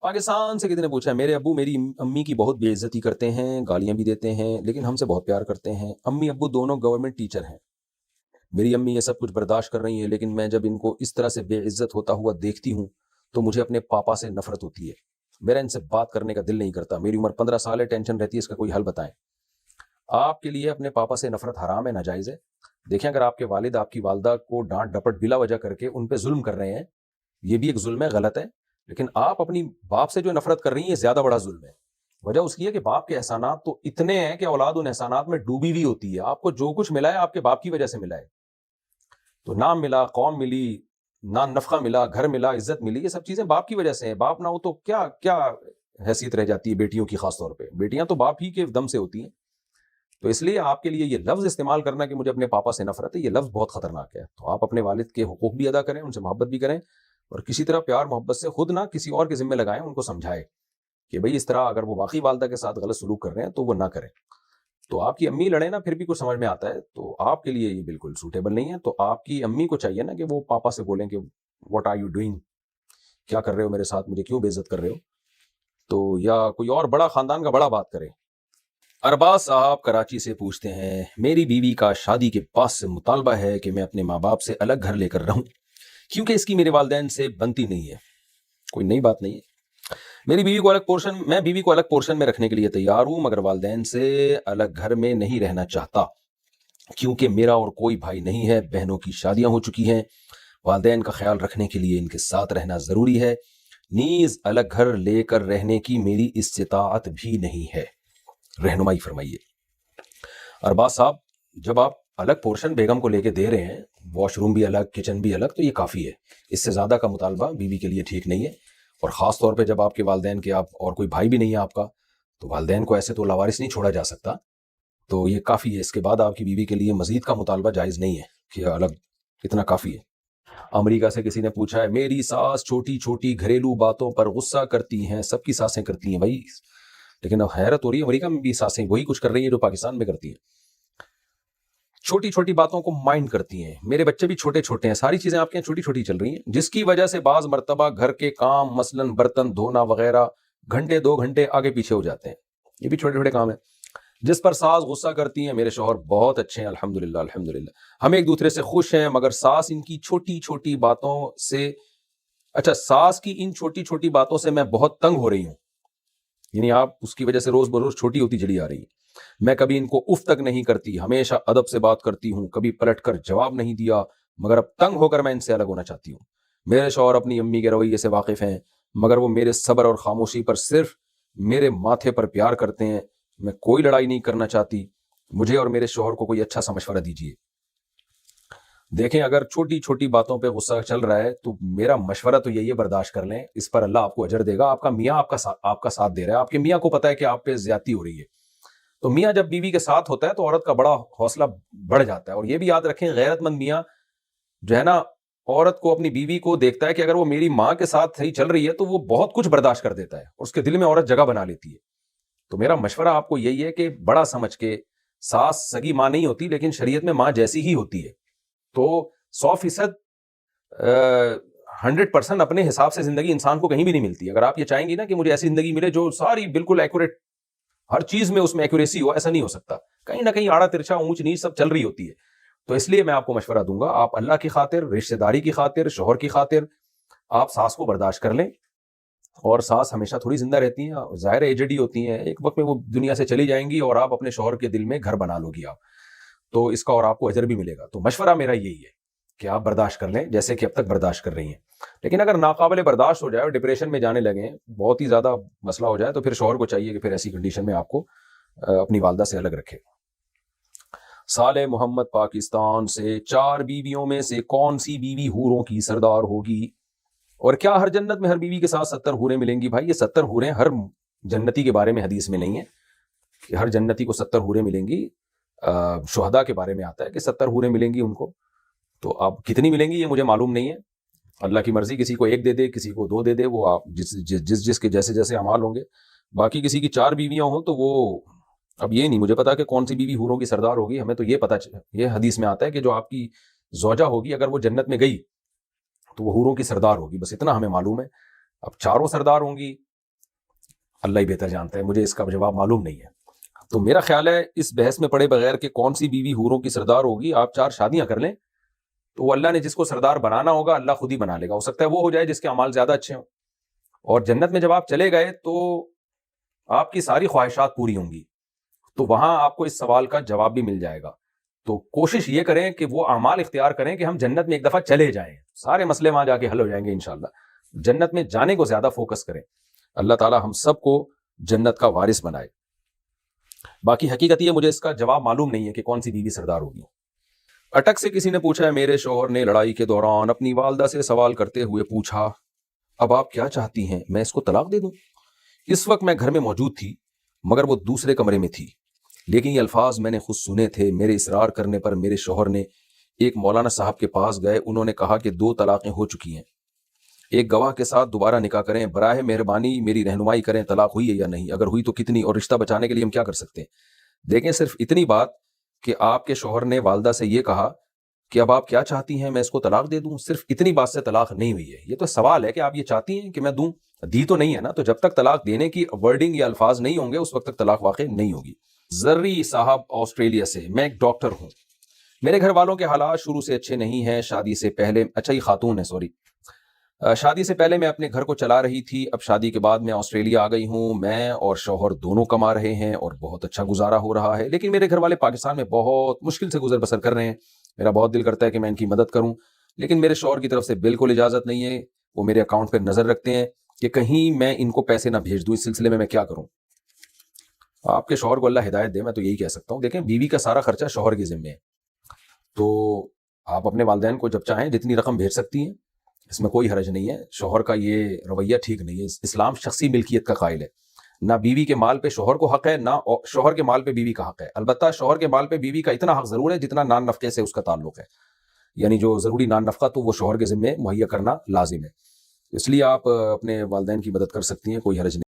پاکستان سے کسی نے پوچھا ہے، میرے ابو میری امی کی بہت بے عزتی کرتے ہیں، گالیاں بھی دیتے ہیں، لیکن ہم سے بہت پیار کرتے ہیں۔ امی ابو دونوں گورنمنٹ ٹیچر ہیں۔ میری امی یہ سب کچھ برداشت کر رہی ہیں، لیکن میں جب ان کو اس طرح سے بے عزت ہوتا ہوا دیکھتی ہوں تو مجھے اپنے پاپا سے نفرت ہوتی ہے۔ میرا ان سے بات کرنے کا دل نہیں کرتا۔ میری عمر 15 سال ہے، ٹینشن رہتی ہے، اس کا کوئی حل بتائیں۔ آپ کے لیے اپنے پاپا سے نفرت حرام ہے، ناجائز ہے۔ دیکھیں، اگر آپ کے والد آپ کی والدہ کو ڈانٹ ڈپٹ بلا وجہ کر کے ان پہ ظلم کر رہے ہیں، یہ بھی ایک ظلم ہے، غلط ہے، لیکن آپ اپنی باپ سے جو نفرت کر رہی ہیں یہ زیادہ بڑا ظلم ہے۔ وجہ اس کی ہے کہ باپ کے احسانات تو اتنے ہیں کہ اولاد ان احسانات میں ڈوبی ہوئی ہوتی ہے۔ آپ کو جو کچھ ملا ہے آپ کے باپ کی وجہ سے ملا ہے۔ تو نام ملا، قوم ملی، نفقہ ملا، گھر ملا، عزت ملی، یہ سب چیزیں باپ کی وجہ سے ہیں۔ باپ نہ ہو تو کیا کیا حیثیت رہ جاتی ہے بیٹیوں کی، خاص طور پہ بیٹیاں تو باپ ہی کے دم سے ہوتی ہیں۔ تو اس لیے آپ کے لیے یہ لفظ استعمال کرنا کہ مجھے اپنے پاپا سے نفرت ہے، یہ لفظ بہت خطرناک ہے۔ تو آپ اپنے والد کے حقوق بھی ادا کریں، ان سے محبت بھی کریں، اور کسی طرح پیار محبت سے خود نہ کسی اور کے ذمہ لگائیں، ان کو سمجھائیں کہ بھئی اس طرح اگر وہ واقعی والدہ کے ساتھ غلط سلوک کر رہے ہیں تو وہ نہ کریں۔ تو آپ کی امی لڑے نا پھر بھی کچھ سمجھ میں آتا ہے، تو آپ کے لیے یہ بالکل سوٹیبل نہیں ہے۔ تو آپ کی امی کو چاہیے نا کہ وہ پاپا سے بولیں کہ واٹ آر یو ڈوئنگ، کیا کر رہے ہو میرے ساتھ، مجھے کیوں بے عزت کر رہے ہو، تو یا کوئی اور بڑا خاندان کا بڑا بات کرے۔ ارباز صاحب کراچی سے پوچھتے ہیں، میری بیوی کا شادی کے بعد سے مطالبہ ہے کہ میں اپنے ماں باپ سے الگ گھر لے کر رہوں کیونکہ اس کی میرے والدین سے بنتی نہیں ہے۔ کوئی نئی بات نہیں ہے، میں بیوی کو الگ پورشن میں رکھنے کے لیے تیار ہوں، مگر والدین سے الگ گھر میں نہیں رہنا چاہتا کیونکہ میرا اور کوئی بھائی نہیں ہے، بہنوں کی شادیاں ہو چکی ہیں، والدین کا خیال رکھنے کے لیے ان کے ساتھ رہنا ضروری ہے، نیز الگ گھر لے کر رہنے کی میری استطاعت بھی نہیں ہے، رہنمائی فرمائیے۔ ارباز صاحب، جب آپ الگ پورشن بیگم کو لے کے دے رہے ہیں، واش روم بھی الگ، کچن بھی الگ، تو یہ کافی ہے۔ اس سے زیادہ کا مطالبہ بیوی کے لیے ٹھیک نہیں ہے، اور خاص طور پہ جب آپ کے والدین کے آپ اور کوئی بھائی بھی نہیں ہے آپ کا، تو والدین کو ایسے تو لاوارث نہیں چھوڑا جا سکتا، تو یہ کافی ہے۔ اس کے بعد آپ کی بیوی کے لیے مزید کا مطالبہ جائز نہیں ہے کہ الگ، اتنا کافی ہے۔ امریکہ سے کسی نے پوچھا ہے، میری ساس چھوٹی چھوٹی گھریلو باتوں پر غصہ کرتی ہیں، سب کی ساسیں کرتی ہیں بھائی، لیکن اب حیرت ہو رہی ہے امریکہ میں بھی ساسیں وہی کچھ کر رہی ہیں جو پاکستان میں کرتی ہیں، چھوٹی چھوٹی باتوں کو مائنڈ کرتی ہیں، میرے بچے بھی چھوٹے چھوٹے ہیں، ساری چیزیں آپ کے یہاں چھوٹی چھوٹی چل رہی ہیں، جس کی وجہ سے بعض مرتبہ گھر کے کام مثلاً برتن دھونا وغیرہ گھنٹے 2 گھنٹے آگے پیچھے ہو جاتے ہیں۔ یہ بھی چھوٹے چھوٹے کام ہیں جس پر ساس غصہ کرتی ہیں۔ میرے شوہر بہت اچھے ہیں، الحمدللہ الحمدللہ، ہم ایک دوسرے سے خوش ہیں، مگر ساس ان کی چھوٹی چھوٹی باتوں سے ساس کی ان چھوٹی چھوٹی باتوں سے میں بہت تنگ ہو رہی ہوں، یعنی آپ اس کی وجہ سے روز بروز چھوٹی ہوتی چلی آ رہی ہیں۔ میں کبھی ان کو اف تک نہیں کرتی، ہمیشہ ادب سے بات کرتی ہوں، کبھی پلٹ کر جواب نہیں دیا، مگر اب تنگ ہو کر میں ان سے الگ ہونا چاہتی ہوں۔ میرے شوہر اپنی امی کے رویے سے واقف ہیں، مگر وہ میرے صبر اور خاموشی پر صرف میرے ماتھے پر پیار کرتے ہیں۔ میں کوئی لڑائی نہیں کرنا چاہتی، مجھے اور میرے شوہر کو کوئی اچھا سا مشورہ دیجیے۔ دیکھیں، اگر چھوٹی چھوٹی باتوں پہ غصہ چل رہا ہے تو میرا مشورہ تو یہی ہے، برداشت کر لیں، اس پر اللہ آپ کو اجر دے گا۔ آپ کا میاں آپ کا ساتھ دے رہا ہے، آپ کے میاں کو پتا ہے کہ آپ پہ زیادتی ہو رہی ہے، تو میاں جب بیوی کے ساتھ ہوتا ہے تو عورت کا بڑا حوصلہ بڑھ جاتا ہے۔ اور یہ بھی یاد رکھیں، غیرت مند میاں جو ہے نا، عورت کو، اپنی بیوی کو دیکھتا ہے کہ اگر وہ میری ماں کے ساتھ صحیح چل رہی ہے تو وہ بہت کچھ برداشت کر دیتا ہے، اور اس کے دل میں عورت جگہ بنا لیتی ہے۔ تو میرا مشورہ آپ کو یہی ہے کہ بڑا سمجھ کے، ساس سگی ماں نہیں ہوتی لیکن شریعت میں ماں جیسی ہی ہوتی ہے، تو 100% 100% اپنے حساب سے زندگی انسان کو کہیں بھی نہیں ملتی۔ اگر آپ یہ چاہیں گی نا کہ مجھے ایسی زندگی ملے جو ساری بالکل ایکوریٹ، ہر چیز میں اس میں ایکوریسی ہو، ایسا نہیں ہو سکتا، کہیں نہ کہیں آڑا ترچھا، اونچ نیچ سب چل رہی ہوتی ہے۔ تو اس لیے میں آپ کو مشورہ دوں گا، آپ اللہ کی خاطر، رشتہ داری کی خاطر، شوہر کی خاطر آپ ساس کو برداشت کر لیں، اور ساس ہمیشہ تھوڑی زندہ رہتی ہیں، ظاہر ایجڈ ہی ہوتی ہیں، ایک وقت میں وہ دنیا سے چلی جائیں گی اور آپ اپنے شوہر کے دل میں گھر بنا لو گی آپ، تو اس کا اور آپ کو اجر بھی ملے گا۔ تو مشورہ میرا یہی ہے کہ آپ برداشت کر لیں جیسے کہ اب تک برداشت کر رہی ہیں، لیکن اگر ناقابل برداشت ہو جائے اور ڈپریشن میں جانے لگیں، بہت ہی زیادہ مسئلہ ہو جائے، تو پھر شوہر کو چاہیے کہ پھر ایسی کنڈیشن میں آپ کو اپنی والدہ سے الگ رکھے۔ صالح محمد پاکستان سے، 4 بیویوں میں سے کون سی بیوی حوروں کی سردار ہوگی، اور کیا ہر جنت میں ہر بیوی کے ساتھ 70 حوریں ملیں گی؟ بھائی، یہ 70 حوریں ہر جنتی کے بارے میں حدیث میں نہیں ہے کہ ہر جنتی کو 70 حوریں ملیں گی، شہداء کے بارے میں آتا ہے کہ 70 حوریں ملیں گی ان کو، تو اب کتنی ملیں گی یہ مجھے معلوم نہیں ہے، اللہ کی مرضی، کسی کو 1 دے دے، کسی کو 2 دے دے، وہ آپ جس کے جیسے جیسے اعمال ہوں گے۔ باقی کسی کی 4 بیویاں ہوں تو وہ، اب یہ نہیں مجھے پتا کہ کون سی بیوی حوروں کی سردار ہوگی، ہمیں تو یہ پتا، یہ حدیث میں آتا ہے کہ جو آپ کی زوجہ ہوگی اگر وہ جنت میں گئی تو وہ حوروں کی سردار ہوگی، بس اتنا ہمیں معلوم ہے۔ اب 4 سردار ہوں گی اللہ ہی بہتر جانتا ہے, مجھے اس کا جواب معلوم نہیں ہے. تو میرا خیال ہے اس بحث میں پڑے بغیر کہ کون سی بیوی حوروں کی سردار ہوگی, آپ 4 شادیاں کر لیں تو وہ اللہ نے جس کو سردار بنانا ہوگا اللہ خود ہی بنا لے گا. ہو سکتا ہے وہ ہو جائے جس کے اعمال زیادہ اچھے ہوں, اور جنت میں جب آپ چلے گئے تو آپ کی ساری خواہشات پوری ہوں گی, تو وہاں آپ کو اس سوال کا جواب بھی مل جائے گا. تو کوشش یہ کریں کہ وہ اعمال اختیار کریں کہ ہم جنت میں ایک دفعہ چلے جائیں, سارے مسئلے وہاں جا کے حل ہو جائیں گے انشاءاللہ. جنت میں جانے کو زیادہ فوکس کریں. اللہ تعالی ہم سب کو جنت کا وارث بنائے. باقی حقیقت یہ مجھے اس کا جواب معلوم نہیں ہے کہ کون سی بیوی سردار ہوگی. اٹک سے کسی نے پوچھا ہے, میرے شوہر نے لڑائی کے دوران اپنی والدہ سے سوال کرتے ہوئے پوچھا, اب آپ کیا چاہتی ہیں, میں اس کو طلاق دے دوں؟ اس وقت میں گھر میں موجود تھی مگر وہ دوسرے کمرے میں تھی, لیکن یہ الفاظ میں نے خود سنے تھے. میرے اصرار کرنے پر میرے شوہر نے ایک مولانا صاحب کے پاس گئے. انہوں نے کہا کہ 2 طلاقیں ہو چکی ہیں, ایک گواہ کے ساتھ دوبارہ نکاح کریں. براہ مہربانی میری رہنمائی کریں, طلاق ہوئی ہے یا نہیں, اگر ہوئی تو کتنی, اور رشتہ بچانے کے لیے ہم کیا کر سکتے ہیں. دیکھیں صرف اتنی بات کہ آپ کے شوہر نے والدہ سے یہ کہا کہ اب آپ کیا چاہتی ہیں, میں اس کو طلاق دے دوں, صرف اتنی بات سے طلاق نہیں ہوئی ہے. یہ تو سوال ہے کہ آپ یہ چاہتی ہیں کہ میں دوں, دی تو نہیں ہے نا. تو جب تک طلاق دینے کی ورڈنگ یا الفاظ نہیں ہوں گے اس وقت تک طلاق واقع نہیں ہوگی. زرری صاحب آسٹریلیا سے, میں ایک ڈاکٹر ہوں, میرے گھر والوں کے حالات شروع سے اچھے نہیں ہیں. شادی سے پہلے, اچھا یہ خاتون ہے سوری, شادی سے پہلے میں اپنے گھر کو چلا رہی تھی. اب شادی کے بعد میں آسٹریلیا آ گئی ہوں. میں اور شوہر دونوں کما رہے ہیں اور بہت اچھا گزارا ہو رہا ہے, لیکن میرے گھر والے پاکستان میں بہت مشکل سے گزر بسر کر رہے ہیں. میرا بہت دل کرتا ہے کہ میں ان کی مدد کروں, لیکن میرے شوہر کی طرف سے بالکل اجازت نہیں ہے. وہ میرے اکاؤنٹ پہ نظر رکھتے ہیں کہ کہیں میں ان کو پیسے نہ بھیج دوں. اس سلسلے میں کیا کروں؟ آپ کے شوہر کو اللہ ہدایت دے, میں تو یہی کہہ سکتا ہوں. دیکھیں بیوی کا سارا خرچہ شوہر کے ذمے ہے, تو آپ اپنے والدین کو جب چاہیں جتنی رقم بھیج سکتی ہیں, اس میں کوئی حرج نہیں ہے. شوہر کا یہ رویہ ٹھیک نہیں ہے. اسلام شخصی ملکیت کا قائل ہے, نہ بیوی کے مال پہ شوہر کو حق ہے نہ شوہر کے مال پہ بیوی کا حق ہے. البتہ شوہر کے مال پہ بیوی کا اتنا حق ضرور ہے جتنا نان نفقے سے اس کا تعلق ہے, یعنی جو ضروری نان نفقہ تو وہ شوہر کے ذمے مہیا کرنا لازم ہے. اس لیے آپ اپنے والدین کی مدد کر سکتی ہیں, کوئی حرج نہیں.